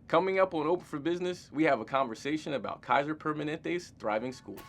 Coming up on Open for Business, we have a conversation about Kaiser Permanente's thriving schools.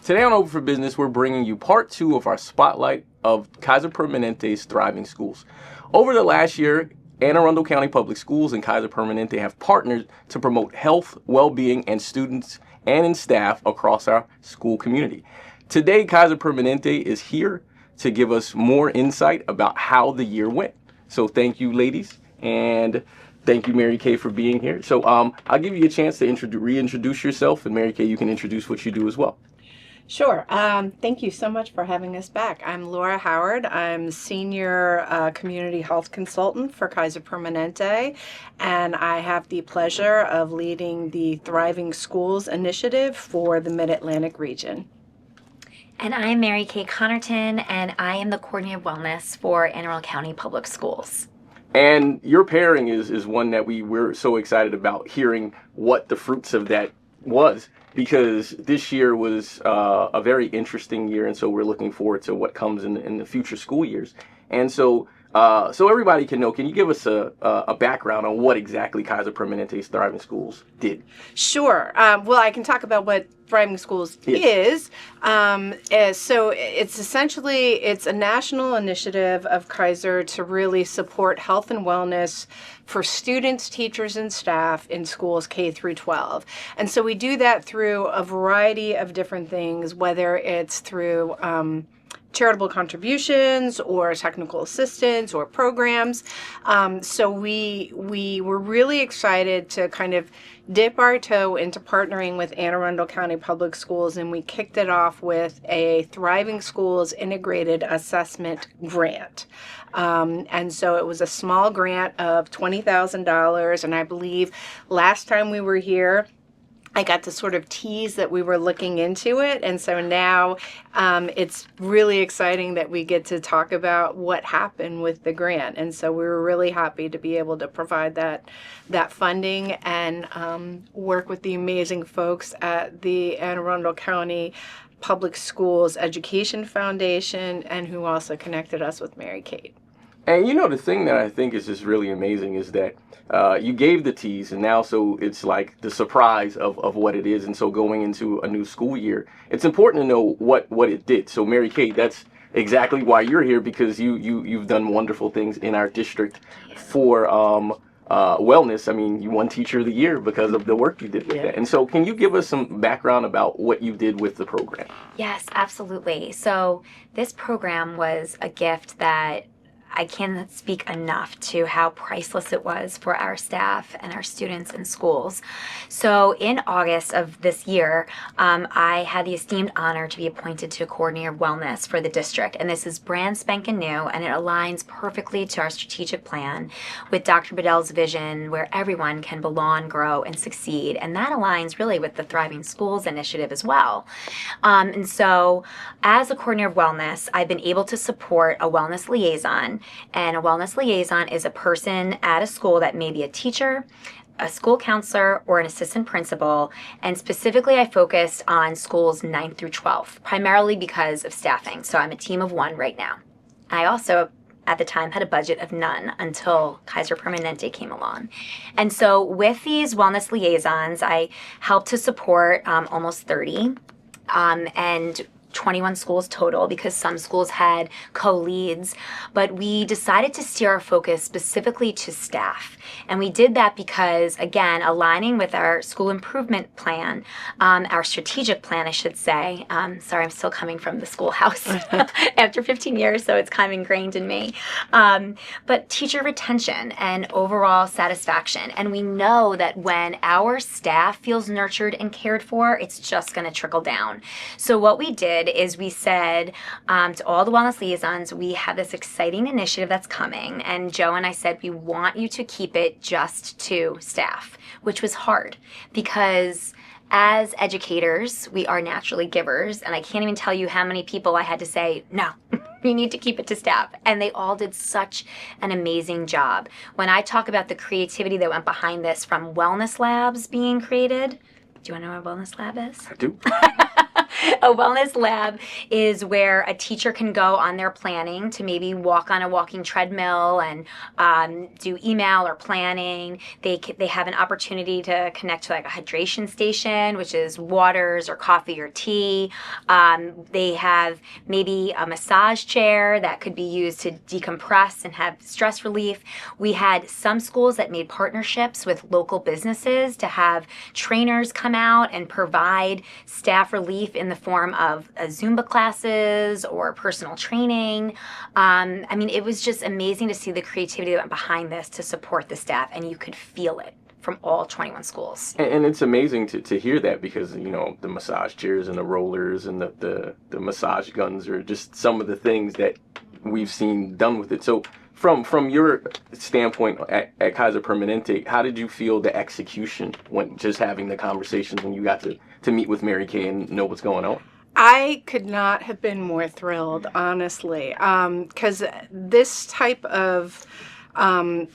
Today on Open for Business, we're bringing you part 2 of our spotlight of Kaiser Permanente's thriving schools. Over the last year, Anne Arundel County Public Schools and Kaiser Permanente have partnered to promote health, well-being, and students and staff across our school community. Today, Kaiser Permanente is here to give us more insight about how the year went. So thank you, ladies, and thank you, Mary Kay, for being here. So I'll give you a chance to reintroduce yourself, and Mary Kay, you can introduce what you do as well. Sure. Thank you so much for having us back. I'm Laura Howard. I'm Senior Community Health Consultant for Kaiser Permanente, and I have the pleasure of leading the Thriving Schools Initiative for the Mid-Atlantic region. And I'm Mary Kay Connerton, and I am the Coordinator of Wellness for Anne Arundel County Public Schools. And your pairing is one that we're so excited about hearing what the fruits of that was, because this year was a very interesting year, and so we're looking forward to what comes in the future school years. And so everybody can know, can you give us a background on what exactly Kaiser Permanente's Thriving Schools did? Sure. Well, I can talk about what Thriving Schools is. So it's a national initiative of Kaiser to really support health and wellness for students, teachers, and staff in schools K through 12. And so we do that through a variety of different things, whether it's through charitable contributions or technical assistance or programs. So we were really excited to kind of dip our toe into partnering with Anne Arundel County Public Schools, and we kicked it off with a Thriving Schools Integrated Assessment Grant. And so it was a small grant of $20,000, and I believe last time we were here, I got to sort of tease that we were looking into it, and so now it's really exciting that we get to talk about what happened with the grant. And so we were really happy to be able to provide that funding and work with the amazing folks at the Anne Arundel County Public Schools Education Foundation, and who also connected us with Mary Kate. And you know, the thing that I think is just really amazing is that you gave the tease, and now so it's like the surprise of what it is. And so going into a new school year, it's important to know what it did. So Mary Kate, that's exactly why you're here, because you've done wonderful things in our district for wellness. I mean, you won Teacher of the Year because of the work you did with that. And so can you give us some background about what you did with the program? Yes, absolutely. So this program was a gift that I cannot speak enough to how priceless it was for our staff and our students in schools. So in August of this year, I had the esteemed honor to be appointed to Coordinator of Wellness for the district. And this is brand spanking new, and it aligns perfectly to our strategic plan with Dr. Bedell's vision, where everyone can belong, grow, and succeed. And that aligns really with the Thriving Schools initiative as well. And so as a Coordinator of Wellness, I've been able to support a wellness liaison. And a wellness liaison is a person at a school that may be a teacher, a school counselor, or an assistant principal. And specifically, I focused on schools 9 through 12, primarily because of staffing. So I'm a team of 1 right now. I also, at the time, had a budget of none until Kaiser Permanente came along. And so with these wellness liaisons, I helped to support almost 30 and 21 schools total, because some schools had co-leads, but we decided to steer our focus specifically to staff. And we did that because, again, aligning with our school improvement plan, our strategic plan, I should say. Sorry, I'm still coming from the schoolhouse after 15 years, so it's kind of ingrained in me. But teacher retention and overall satisfaction. And we know that when our staff feels nurtured and cared for, it's just going to trickle down. So what we did is we said to all the wellness liaisons, we have this exciting initiative that's coming, and Joe and I said, we want you to keep it just to staff, which was hard because as educators, we are naturally givers, and I can't even tell you how many people I had to say, no, we need to keep it to staff. And they all did such an amazing job. When I talk about the creativity that went behind this, from wellness labs being created, do you want to know what a wellness lab is? I do. A wellness lab is where a teacher can go on their planning to maybe walk on a walking treadmill and do email or planning. They have an opportunity to connect to like a hydration station, which is waters or coffee or tea. They have maybe a massage chair that could be used to decompress and have stress relief. We had some schools that made partnerships with local businesses to have trainers come out and provide staff relief in the form of Zumba classes or personal training. I mean, it was just amazing to see the creativity that went behind this to support the staff, and you could feel it from all 21 schools. And it's amazing to hear that, because, you know, the massage chairs and the rollers and the massage guns are just some of the things that we've seen done with it. So from your standpoint at Kaiser Permanente, how did you feel the execution when just having the conversations when you got to meet with Mary Kay and know what's going on? I could not have been more thrilled, honestly, because this type of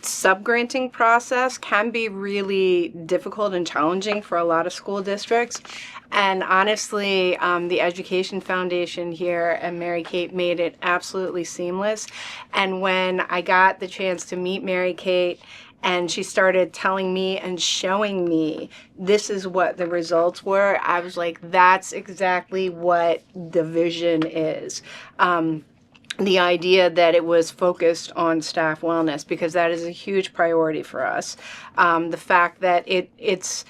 sub-granting process can be really difficult and challenging for a lot of school districts. And honestly, the Education Foundation here and Mary Kate made it absolutely seamless. And when I got the chance to meet Mary Kate, and she started telling me and showing me this is what the results were, I was like, that's exactly what the vision is. The idea that it was focused on staff wellness, because that is a huge priority for us. The fact that it's,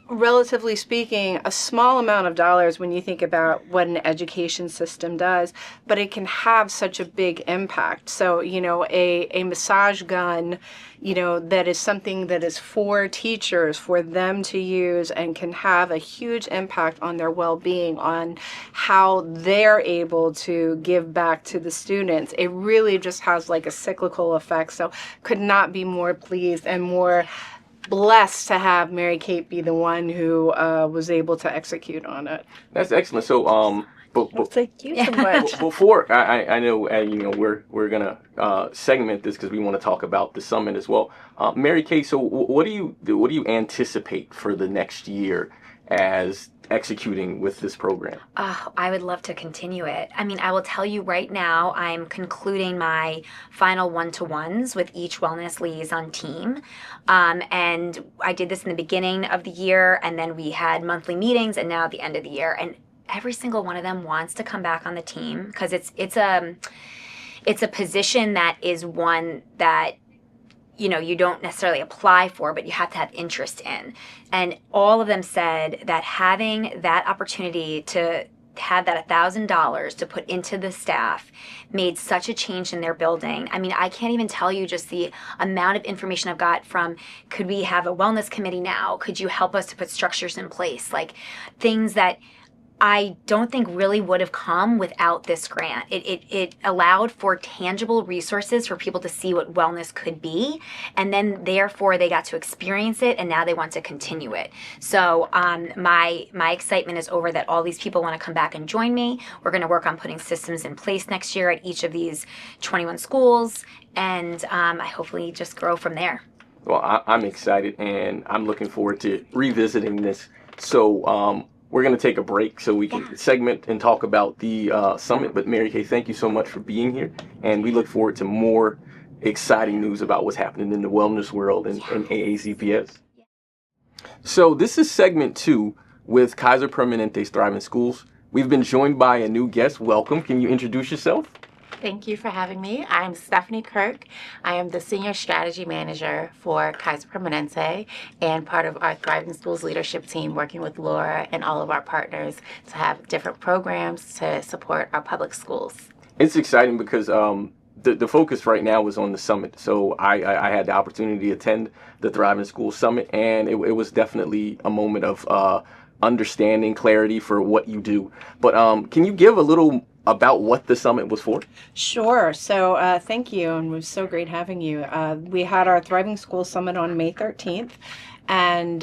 relatively speaking, a small amount of dollars when you think about what an education system does, but it can have such a big impact. So, you know, a massage gun, you know, that is something that is for teachers, for them to use, and can have a huge impact on their well-being, on how they're able to give back to the students. It really just has like a cyclical effect. So could not be more pleased and more blessed to have Mary Kate be the one who was able to execute on it. That's excellent. So thank you so much. Before I know you know we're gonna segment this because we want to talk about the summit as well. Mary Kay, so what do you anticipate for the next year as executing with this program? I would love to continue it. I mean, I will tell you right now, I'm concluding my final one-to-ones with each wellness liaison team. And I did this in the beginning of the year, and then we had monthly meetings, and now at the end of the year. And every single one of them wants to come back on the team, because it's a position that is one that, you know, you don't necessarily apply for, but you have to have interest in. And all of them said that having that opportunity to have that $1,000 to put into the staff made such a change in their building. I mean, I can't even tell you just the amount of information I've got from, could we have a wellness committee now? Could you help us to put structures in place? Like things that I don't think really would have come without this grant. It allowed for tangible resources for people to see what wellness could be, and then therefore they got to experience it, and now they want to continue it. So my excitement is over that all these people want to come back and join me. We're going to work on putting systems in place next year at each of these 21 schools, and I hopefully just grow from there. Well, I'm excited, and I'm looking forward to revisiting this. So we're going to take a break so we can segment and talk about the summit. But Mary Kay, thank you so much for being here. And we look forward to more exciting news about what's happening in the wellness world and AACPS. So this is segment 2 with Kaiser Permanente's Thriving Schools. We've been joined by a new guest. Welcome. Can you introduce yourself? Thank you for having me. I'm Stephanie Kirk. I am the Senior Strategy Manager for Kaiser Permanente and part of our Thriving Schools leadership team, working with Laura and all of our partners to have different programs to support our public schools. It's exciting because the focus right now is on the summit. So I had the opportunity to attend the Thriving Schools Summit, and it was definitely a moment of understanding, clarity for what you do. But can you give a little about what the summit was for? Sure. So thank you, and it was so great having you. We had our Thriving School Summit on May 13th, and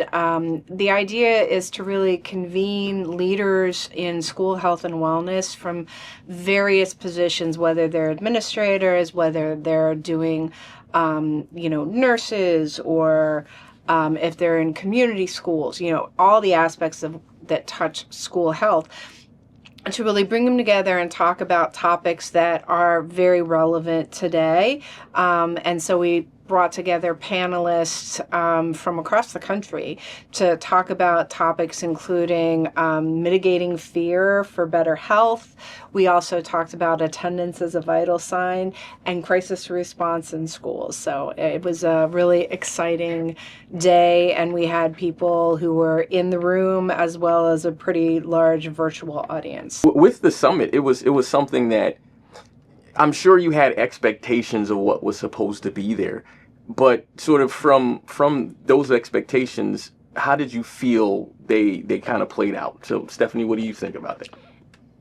the idea is to really convene leaders in school health and wellness from various positions, whether they're administrators, whether they're doing, nurses, or if they're in community schools, all the aspects that touch school health. to really bring them together and talk about topics that are very relevant today. And so we brought together panelists from across the country to talk about topics including mitigating fear for better health. We also talked about attendance as a vital sign and crisis response in schools. So it was a really exciting day, and we had people who were in the room as well as a pretty large virtual audience. With the summit, it was something that I'm sure you had expectations of what was supposed to be there, but sort of from those expectations, how did you feel they kind of played out? So, Stephanie, what do you think about it?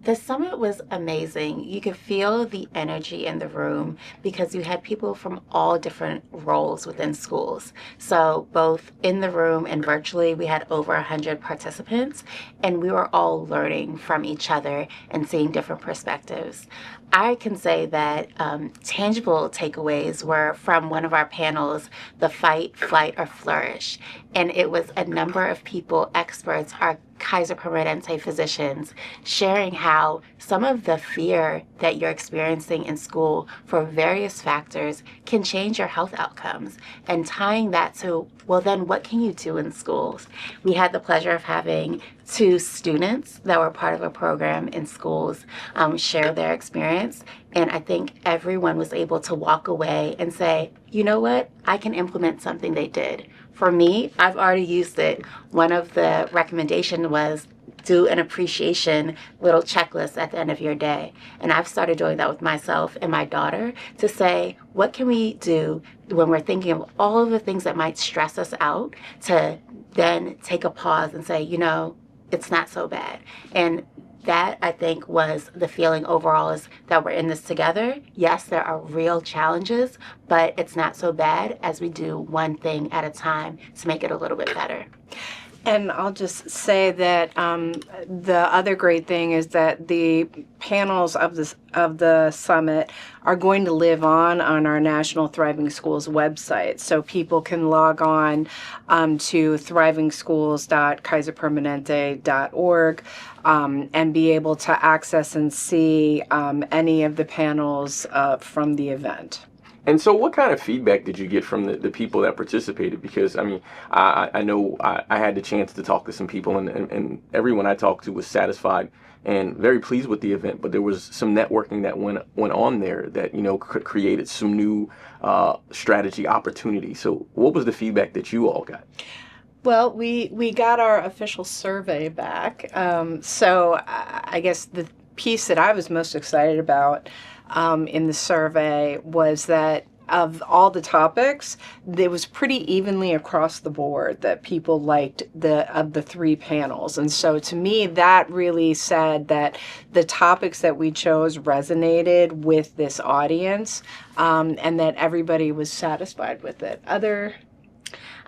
The summit was amazing. You could feel the energy in the room because you had people from all different roles within schools. So both in the room and virtually, we had over 100 participants, and we were all learning from each other and seeing different perspectives. I can say that tangible takeaways were from one of our panels, the fight, flight, or flourish. And it was a number of people, experts, our Kaiser Permanente physicians, sharing how some of the fear that you're experiencing in school for various factors can change your health outcomes, and tying that to, well, then what can you do in schools? We had the pleasure of having 2 students that were part of a program in schools share their experience. And I think everyone was able to walk away and say, you know what, I can implement something they did. For me, I've already used it. One of the recommendations was do an appreciation little checklist at the end of your day. And I've started doing that with myself and my daughter to say, what can we do when we're thinking of all of the things that might stress us out, to then take a pause and say, you know, it's not so bad. And that, I think, was the feeling overall, is that we're in this together. Yes, there are real challenges, but it's not so bad as we do one thing at a time to make it a little bit better. And I'll just say that the other great thing is that the panels of the summit are going to live on our National Thriving Schools website. So people can log on to thrivingschools.kaiserpermanente.org and be able to access and see any of the panels from the event. And so what kind of feedback did you get from the people that participated? Because, I mean, I know I had the chance to talk to some people, and everyone I talked to was satisfied and very pleased with the event. But there was some networking that went on there that, you know, created some new strategy opportunities. So what was the feedback that you all got? Well, we got our official survey back. So I guess the piece that I was most excited about in the survey was that of all the topics, it was pretty evenly across the board that people liked of the 3 panels. And so to me, that really said that the topics that we chose resonated with this audience, and that everybody was satisfied with it.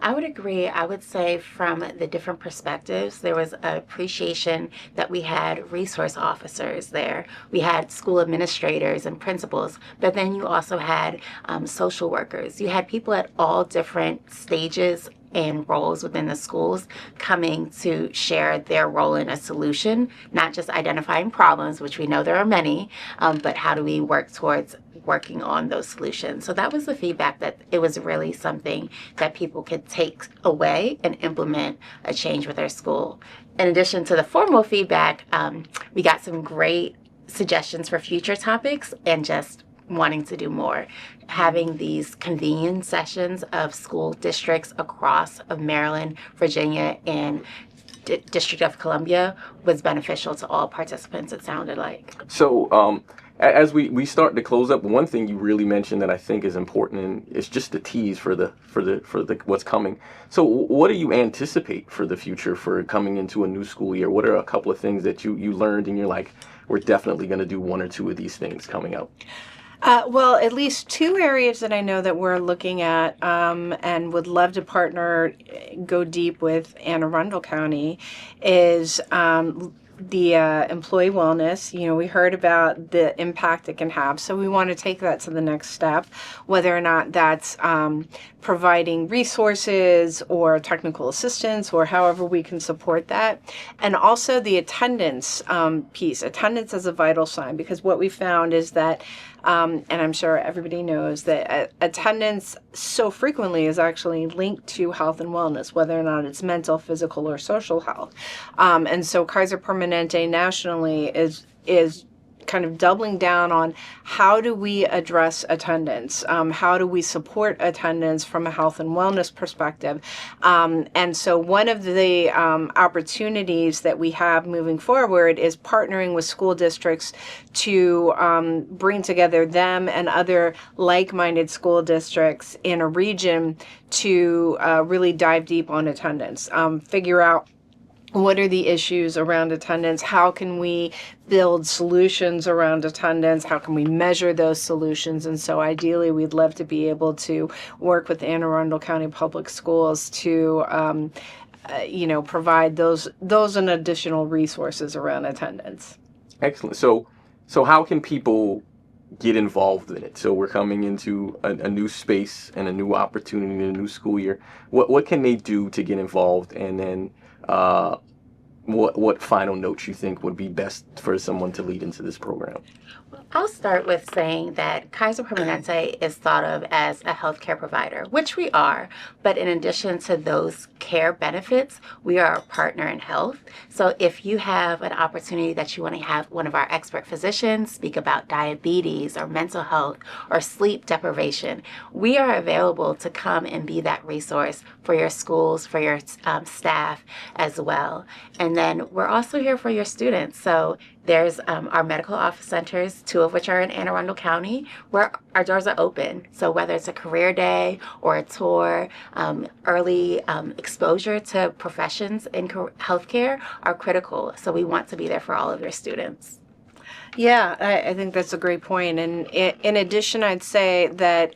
I would agree. I would say from the different perspectives, there was an appreciation that we had resource officers there. We had school administrators and principals, but then you also had social workers. You had people at all different stages and roles within the schools coming to share their role in a solution, not just identifying problems, which we know there are many, but how do we work towards working on those solutions. So that was the feedback, that it was really something that people could take away and implement a change with their school. In addition to the formal feedback, we got some great suggestions for future topics and just wanting to do more. Having these convene sessions of school districts across of Maryland, Virginia, and District of Columbia was beneficial to all participants, it sounded like. So as we start to close up, one thing you really mentioned that I think is important, and it's just the tease for the what's coming. So what do you anticipate for the future, for coming into a new school year? What are a couple of things that you learned and you're like, we're definitely going to do 1 or 2 of these things coming up? Well, at least 2 areas that I know that we're looking at and would love to go deep with Anne Arundel County is employee wellness. We heard about the impact it can have, so we want to take that to the next step, whether or not that's providing resources or technical assistance or however we can support that. And also the attendance piece. Attendance is a vital sign, because what we found is that, and I'm sure everybody knows that attendance so frequently is actually linked to health and wellness, whether or not it's mental, physical, or social health. And so Kaiser Permanente nationally is kind of doubling down on how do we address attendance, how do we support attendance from a health and wellness perspective. And so one of the opportunities that we have moving forward is partnering with school districts to bring together them and other like-minded school districts in a region to really dive deep on attendance, figure out what are the issues around attendance? How can we build solutions around attendance? How can we measure those solutions? And so ideally, we'd love to be able to work with Anne Arundel County Public Schools to provide those and additional resources around attendance. Excellent. So how can people get involved in it? So we're coming into a new space and a new opportunity in a new school year. What can they do to get involved? And then what final notes you think would be best for someone to lead into this program? I'll start with saying that Kaiser Permanente is thought of as a healthcare provider, which we are. But in addition to those care benefits, we are a partner in health. So if you have an opportunity that you want to have one of our expert physicians speak about diabetes or mental health or sleep deprivation, we are available to come and be that resource for your schools, for your staff as well. And then we're also here for your students. So there's our medical office centers, 2 of which are in Anne Arundel County, where our doors are open. So whether it's a career day or a tour, early exposure to professions in healthcare are critical. So we want to be there for all of your students. Yeah, I think that's a great point. And in addition, I'd say that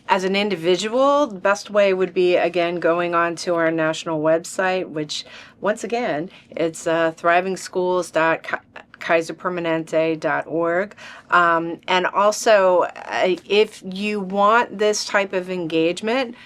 as an individual, the best way would be, again, going on to our national website, which, once again, it's thrivingschools.kaiserpermanente.org. And also, if you want this type of engagement,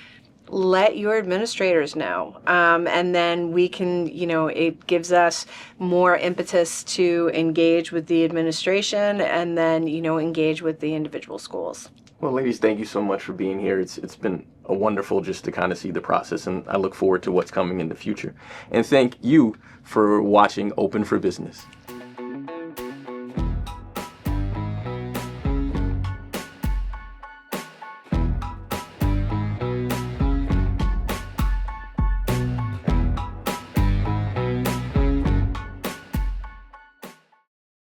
let your administrators know. And then we can, it gives us more impetus to engage with the administration and then, engage with the individual schools. Well, ladies, thank you so much for being here. It's been a wonderful just to kind of see the process, and I look forward to what's coming in the future. And thank you for watching Open for Business.